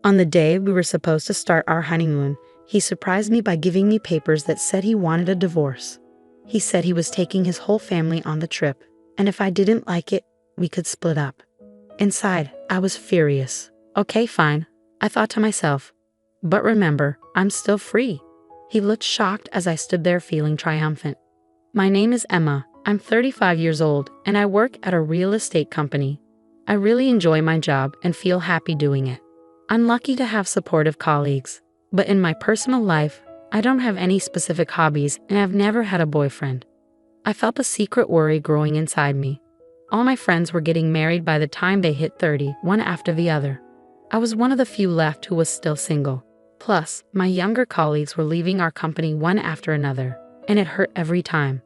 On the day we were supposed to start our honeymoon, he surprised me by giving me papers that said he wanted a divorce. He said he was taking his whole family on the trip, and if I didn't like it, we could split up. Inside, I was furious. Okay, fine, I thought to myself. But remember, I'm still free. He looked shocked as I stood there feeling triumphant. My name is Emma. I'm 35 years old, and I work at a real estate company. I really enjoy my job and feel happy doing it. I'm lucky to have supportive colleagues, but in my personal life, I don't have any specific hobbies and I've never had a boyfriend. I felt a secret worry growing inside me. All my friends were getting married by the time they hit 30, one after the other. I was one of the few left who was still single. Plus, my younger colleagues were leaving our company one after another, and it hurt every time.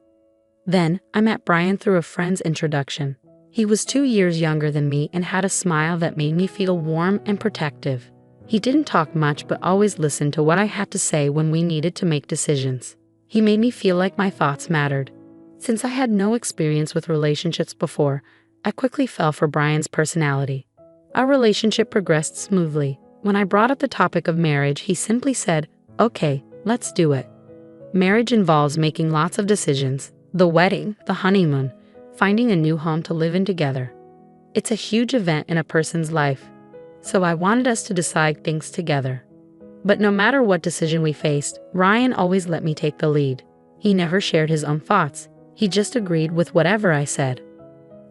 Then, I met Brian through a friend's introduction. He was 2 years younger than me and had a smile that made me feel warm and protective. He didn't talk much but always listened to what I had to say when we needed to make decisions. He made me feel like my thoughts mattered. Since I had no experience with relationships before, I quickly fell for Brian's personality. Our relationship progressed smoothly. When I brought up the topic of marriage, he simply said, "Okay, let's do it." Marriage involves making lots of decisions: the wedding, the honeymoon, finding a new home to live in together. It's a huge event in a person's life, so I wanted us to decide things together. But no matter what decision we faced, Ryan always let me take the lead. He never shared his own thoughts. He just agreed with whatever I said.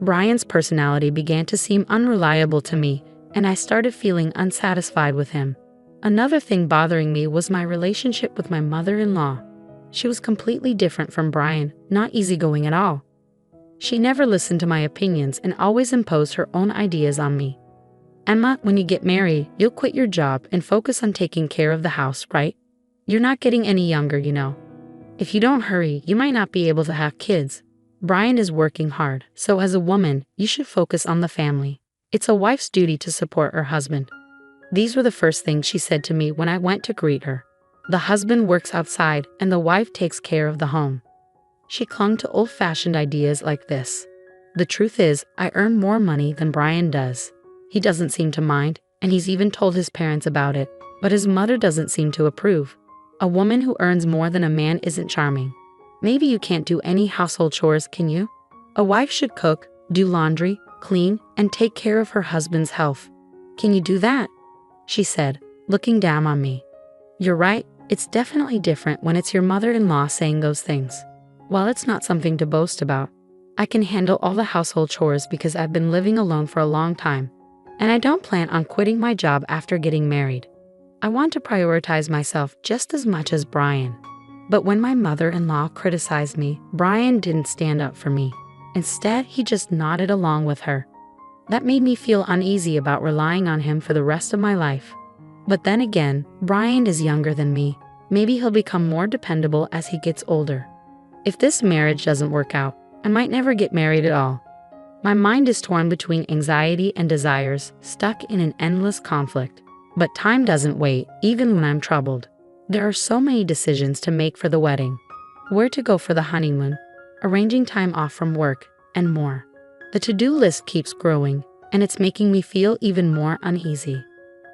Brian's personality began to seem unreliable to me, and I started feeling unsatisfied with him. Another thing bothering me was my relationship with my mother-in-law. She was completely different from Brian, not easygoing at all. She never listened to my opinions and always imposed her own ideas on me. "Emma, when you get married, you'll quit your job and focus on taking care of the house, right? You're not getting any younger, you know. If you don't hurry, you might not be able to have kids. Brian is working hard, so as a woman, you should focus on the family. It's a wife's duty to support her husband." These were the first things she said to me when I went to greet her. The husband works outside and the wife takes care of the home. She clung to old-fashioned ideas like this. The truth is, I earn more money than Brian does. He doesn't seem to mind, and he's even told his parents about it, but his mother doesn't seem to approve. A woman who earns more than a man isn't charming. Maybe you can't do any household chores, can you? A wife should cook, do laundry, clean, and take care of her husband's health. Can you do that? She said, looking down on me. You're right, it's definitely different when it's your mother-in-law saying those things. While it's not something to boast about, I can handle all the household chores because I've been living alone for a long time, and I don't plan on quitting my job after getting married. I want to prioritize myself just as much as Brian. But when my mother-in-law criticized me, Brian didn't stand up for me. Instead, he just nodded along with her. That made me feel uneasy about relying on him for the rest of my life. But then again, Brian is younger than me. Maybe he'll become more dependable as he gets older. If this marriage doesn't work out, I might never get married at all. My mind is torn between anxiety and desires, stuck in an endless conflict. But time doesn't wait, even when I'm troubled. There are so many decisions to make for the wedding. Where to go for the honeymoon, arranging time off from work, and more. The to-do list keeps growing, and it's making me feel even more uneasy.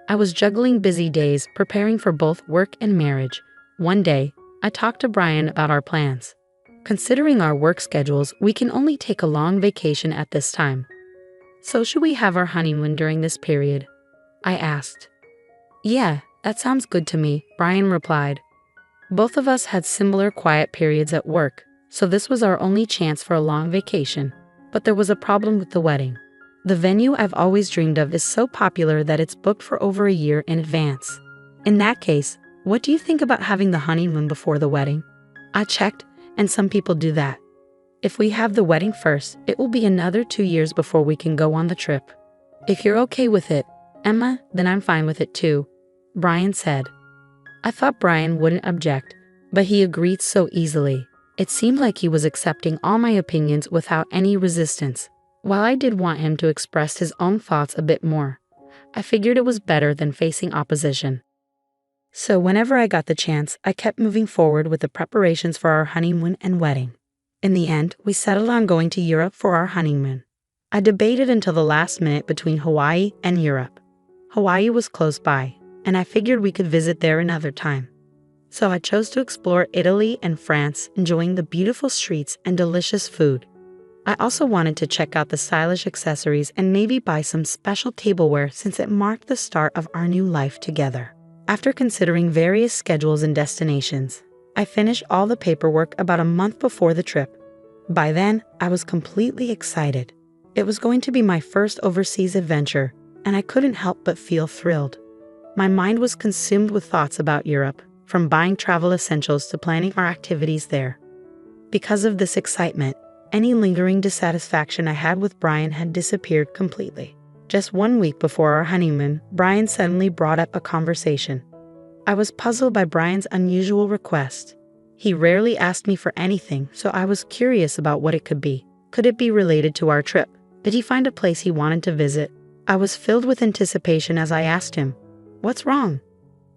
I was juggling busy days, preparing for both work and marriage. One day, I talked to Brian about our plans. Considering our work schedules, we can only take a long vacation at this time. So should we have our honeymoon during this period? I asked. Yeah, that sounds good to me, Brian replied. Both of us had similar quiet periods at work, so this was our only chance for a long vacation. But there was a problem with the wedding. The venue I've always dreamed of is so popular that it's booked for over a year in advance. In that case, what do you think about having the honeymoon before the wedding? I checked, and some people do that. If we have the wedding first, it will be another 2 years before we can go on the trip. If you're okay with it, Emma, then I'm fine with it too, Brian said. I thought Brian wouldn't object, but he agreed so easily. It seemed like he was accepting all my opinions without any resistance. While I did want him to express his own thoughts a bit more, I figured it was better than facing opposition. So whenever I got the chance, I kept moving forward with the preparations for our honeymoon and wedding. In the end, we settled on going to Europe for our honeymoon. I debated until the last minute between Hawaii and Europe. Hawaii was close by, and I figured we could visit there another time. So I chose to explore Italy and France, enjoying the beautiful streets and delicious food. I also wanted to check out the stylish accessories and maybe buy some special tableware since it marked the start of our new life together. After considering various schedules and destinations, I finished all the paperwork about a month before the trip. By then, I was completely excited. It was going to be my first overseas adventure, and I couldn't help but feel thrilled. My mind was consumed with thoughts about Europe, from buying travel essentials to planning our activities there. Because of this excitement, any lingering dissatisfaction I had with Brian had disappeared completely. Just 1 week before our honeymoon, Brian suddenly brought up a conversation. I was puzzled by Brian's unusual request. He rarely asked me for anything, so I was curious about what it could be. Could it be related to our trip? Did he find a place he wanted to visit? I was filled with anticipation as I asked him, "What's wrong?"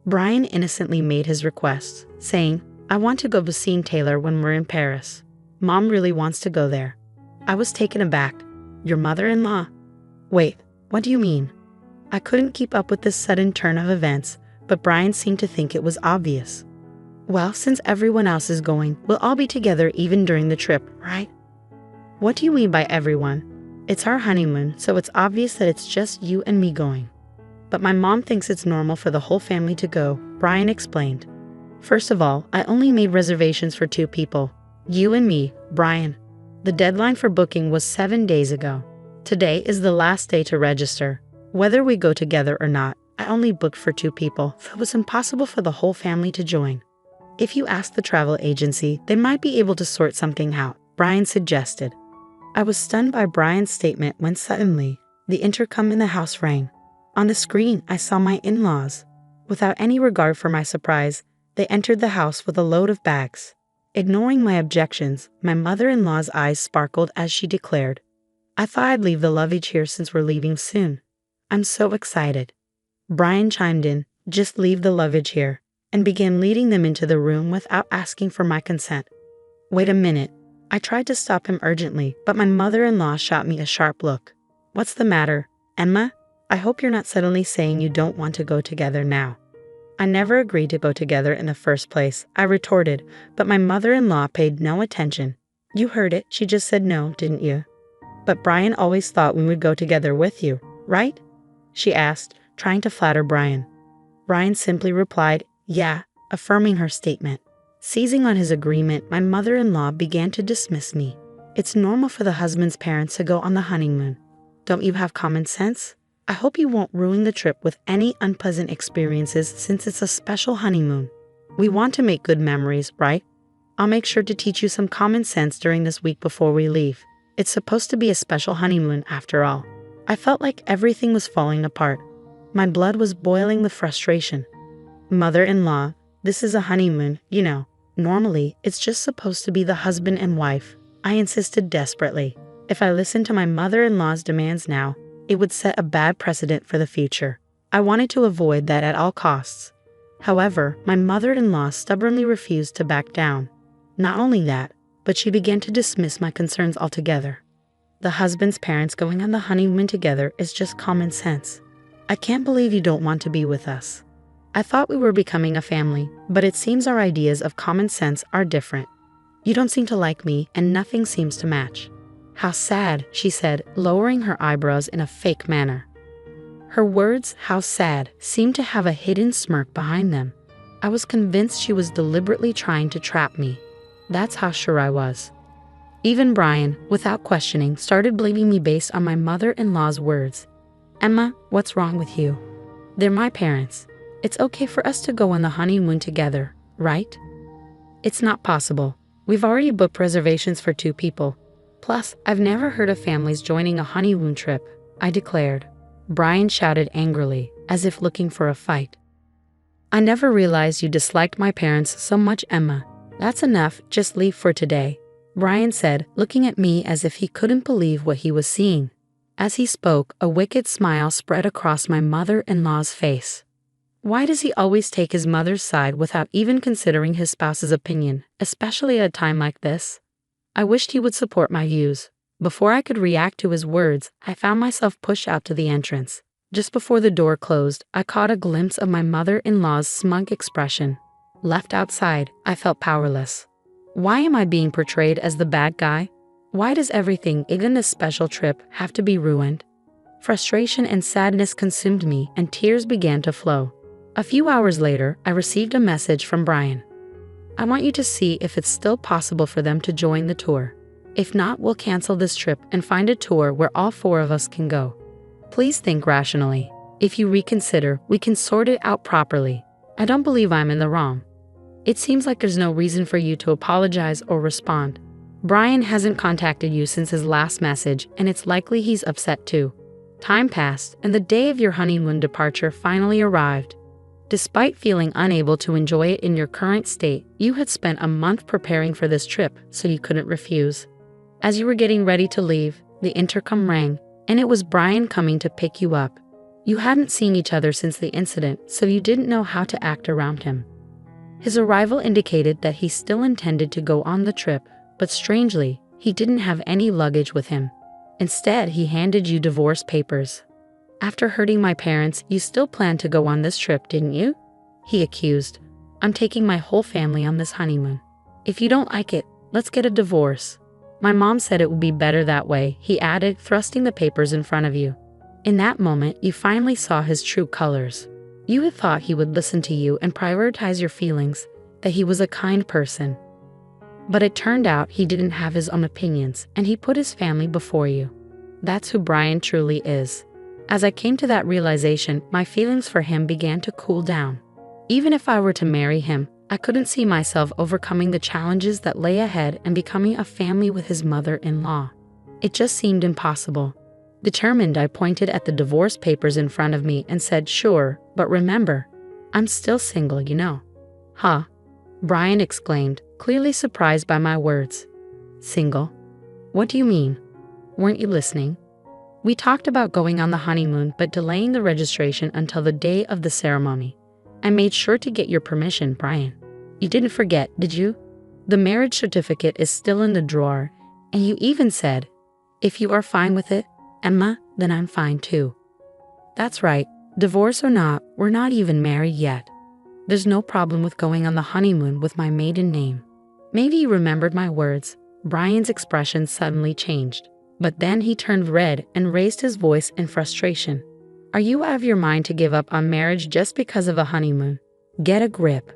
Brian innocently made his request, saying, "I want to go to see Taylor when we're in Paris. Mom really wants to go there." I was taken aback. "Your mother-in-law?" "Wait, what do you mean?" I couldn't keep up with this sudden turn of events, but Brian seemed to think it was obvious. "Well, since everyone else is going, we'll all be together even during the trip, right?" "What do you mean by everyone?" "It's our honeymoon, so it's obvious that it's just you and me going." "But my mom thinks it's normal for the whole family to go," Brian explained. "First of all, I only made reservations for 2 people. You and me, Brian. The deadline for booking was 7 days ago. Today is the last day to register. Whether we go together or not, I only booked for 2 people, so it was impossible for the whole family to join. If you ask the travel agency, they might be able to sort something out," Brian suggested. I was stunned by Brian's statement when suddenly, the intercom in the house rang. On the screen, I saw my in-laws. Without any regard for my surprise, they entered the house with a load of bags. Ignoring my objections, my mother-in-law's eyes sparkled as she declared, "I thought I'd leave the luggage here since we're leaving soon. I'm so excited." Brian chimed in, "Just leave the luggage here," and began leading them into the room without asking for my consent. "Wait a minute." I tried to stop him urgently, but my mother-in-law shot me a sharp look. "What's the matter, Emma? I hope you're not suddenly saying you don't want to go together now." "I never agreed to go together in the first place," I retorted, but my mother-in-law paid no attention. "You heard it, she just said no, didn't you?" "But Brian always thought we would go together with you, right?" she asked, trying to flatter Brian. Brian simply replied, "Yeah," affirming her statement. Seizing on his agreement, my mother-in-law began to dismiss me. "It's normal for the husband's parents to go on the honeymoon. Don't you have common sense? I hope you won't ruin the trip with any unpleasant experiences since it's a special honeymoon. We want to make good memories, right? I'll make sure to teach you some common sense during this week before we leave. It's supposed to be a special honeymoon after all." I felt like everything was falling apart. My blood was boiling with frustration. "Mother-in-law, this is a honeymoon, you know. Normally, it's just supposed to be the husband and wife," I insisted desperately. If I listened to my mother-in-law's demands now, it would set a bad precedent for the future. I wanted to avoid that at all costs. However, my mother-in-law stubbornly refused to back down. Not only that, but she began to dismiss my concerns altogether. "The husband's parents going on the honeymoon together is just common sense. I can't believe you don't want to be with us. I thought we were becoming a family, but it seems our ideas of common sense are different. You don't seem to like me, and nothing seems to match." "How sad," she said, lowering her eyebrows in a fake manner. Her words, "how sad," seemed to have a hidden smirk behind them. I was convinced she was deliberately trying to trap me. That's how sure I was. Even Brian, without questioning, started blaming me based on my mother-in-law's words. "Emma, what's wrong with you? They're my parents. It's okay for us to go on the honeymoon together, right?" "It's not possible. We've already booked reservations for 2 people. Plus, I've never heard of families joining a honeymoon trip," I declared. Brian shouted angrily, as if looking for a fight. "I never realized you disliked my parents so much, Emma. That's enough, just leave for today," Brian said, looking at me as if he couldn't believe what he was seeing. As he spoke, a wicked smile spread across my mother-in-law's face. Why does he always take his mother's side without even considering his spouse's opinion, especially at a time like this? I wished he would support my views. Before I could react to his words, I found myself pushed out to the entrance. Just before the door closed, I caught a glimpse of my mother-in-law's smug expression. Left outside, I felt powerless. Why am I being portrayed as the bad guy? Why does everything, even this special trip, have to be ruined? Frustration and sadness consumed me, and tears began to flow. A few hours later, I received a message from Brian. I want you to see if it's still possible for them to join the tour. If not, we'll cancel this trip and find a tour where all 4 of us can go. Please think rationally. If you reconsider, we can sort it out properly. I don't believe I'm in the wrong. It seems like there's no reason for you to apologize or respond. Brian hasn't contacted you since his last message, and it's likely he's upset too. Time passed, and the day of your honeymoon departure finally arrived. Despite feeling unable to enjoy it in your current state, you had spent a month preparing for this trip, so you couldn't refuse. As you were getting ready to leave, the intercom rang, and it was Brian coming to pick you up. You hadn't seen each other since the incident, so you didn't know how to act around him. His arrival indicated that he still intended to go on the trip, but strangely, he didn't have any luggage with him. Instead, he handed you divorce papers. After hurting my parents, you still planned to go on this trip, didn't you? He accused. I'm taking my whole family on this honeymoon. If you don't like it, let's get a divorce. My mom said it would be better that way, he added, thrusting the papers in front of you. In that moment, you finally saw his true colors. You had thought he would listen to you and prioritize your feelings, that he was a kind person. But it turned out he didn't have his own opinions, and he put his family before you. That's who Brian truly is. As I came to that realization, my feelings for him began to cool down. Even if I were to marry him, I couldn't see myself overcoming the challenges that lay ahead and becoming a family with his mother-in-law. It just seemed impossible. Determined, I pointed at the divorce papers in front of me and said, "Sure, but remember, I'm still single, you know." "Huh?" Brian exclaimed, clearly surprised by my words. "Single? What do you mean? Weren't you listening? We talked about going on the honeymoon but delaying the registration until the day of the ceremony. I made sure to get your permission, Brian. You didn't forget, did you? The marriage certificate is still in the drawer, and you even said, 'If you are fine with it, Emma, then I'm fine too.' That's right, divorce or not, we're not even married yet. There's no problem with going on the honeymoon with my maiden name." Maybe you remembered my words. Brian's expression suddenly changed. But then he turned red and raised his voice in frustration. "Are you out of your mind to give up on marriage just because of a honeymoon? Get a grip."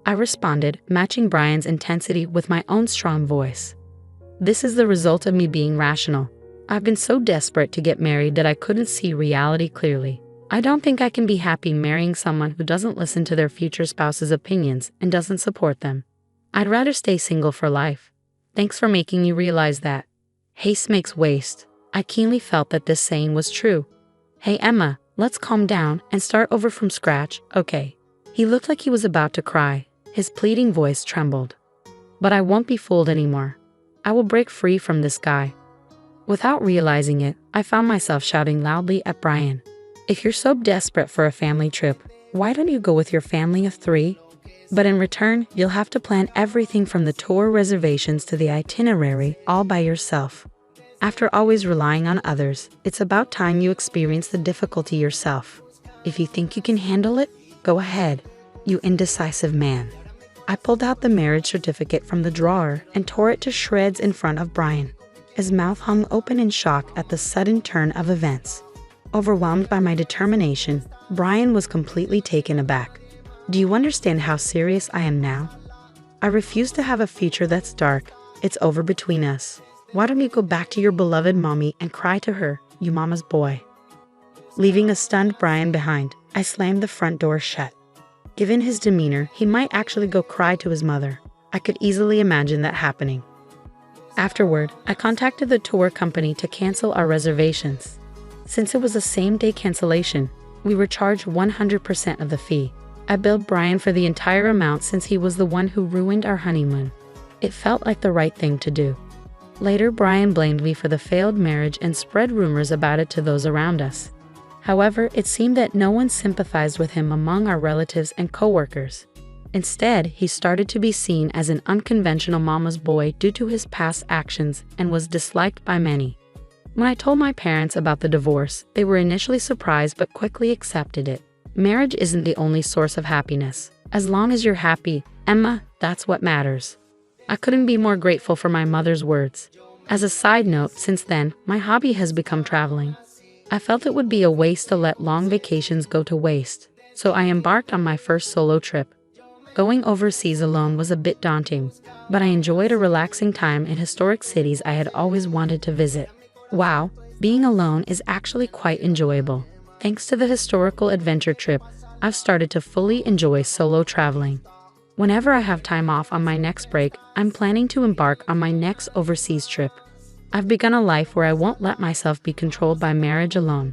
I responded, matching Brian's intensity with my own strong voice. "This is the result of me being rational. I've been so desperate to get married that I couldn't see reality clearly. I don't think I can be happy marrying someone who doesn't listen to their future spouse's opinions and doesn't support them. I'd rather stay single for life. Thanks for making me realize that. Haste makes waste." I keenly felt that this saying was true. "Hey Emma, let's calm down and start over from scratch, okay?" He looked like he was about to cry. His pleading voice trembled. "But I won't be fooled anymore. I will break free from this guy." Without realizing it, I found myself shouting loudly at Brian. "If you're so desperate for a family trip, why don't you go with your family of 3? But in return, you'll have to plan everything from the tour reservations to the itinerary all by yourself. After always relying on others, it's about time you experience the difficulty yourself. If you think you can handle it, go ahead, you indecisive man." I pulled out the marriage certificate from the drawer and tore it to shreds in front of Brian. His mouth hung open in shock at the sudden turn of events. Overwhelmed by my determination, Brian was completely taken aback. "Do you understand how serious I am now? I refuse to have a future that's dark. It's over between us. Why don't you go back to your beloved mommy and cry to her, you mama's boy?" Leaving a stunned Brian behind, I slammed the front door shut. Given his demeanor, he might actually go cry to his mother. I could easily imagine that happening. Afterward, I contacted the tour company to cancel our reservations. Since it was a same-day cancellation, we were charged 100% of the fee. I billed Brian for the entire amount since he was the one who ruined our honeymoon. It felt like the right thing to do. Later, Brian blamed me for the failed marriage and spread rumors about it to those around us. However, it seemed that no one sympathized with him among our relatives and coworkers. Instead, he started to be seen as an unconventional mama's boy due to his past actions and was disliked by many. When I told my parents about the divorce, they were initially surprised but quickly accepted it. Marriage isn't the only source of happiness. As long as you're happy, Emma, that's what matters. I couldn't be more grateful for my mother's words. As a side note, since then, my hobby has become traveling. I felt it would be a waste to let long vacations go to waste, so I embarked on my first solo trip. Going overseas alone was a bit daunting, but I enjoyed a relaxing time in historic cities I had always wanted to visit. Wow, being alone is actually quite enjoyable. Thanks to the historical adventure trip, I've started to fully enjoy solo traveling. Whenever I have time off on my next break, I'm planning to embark on my next overseas trip. I've begun a life where I won't let myself be controlled by marriage alone.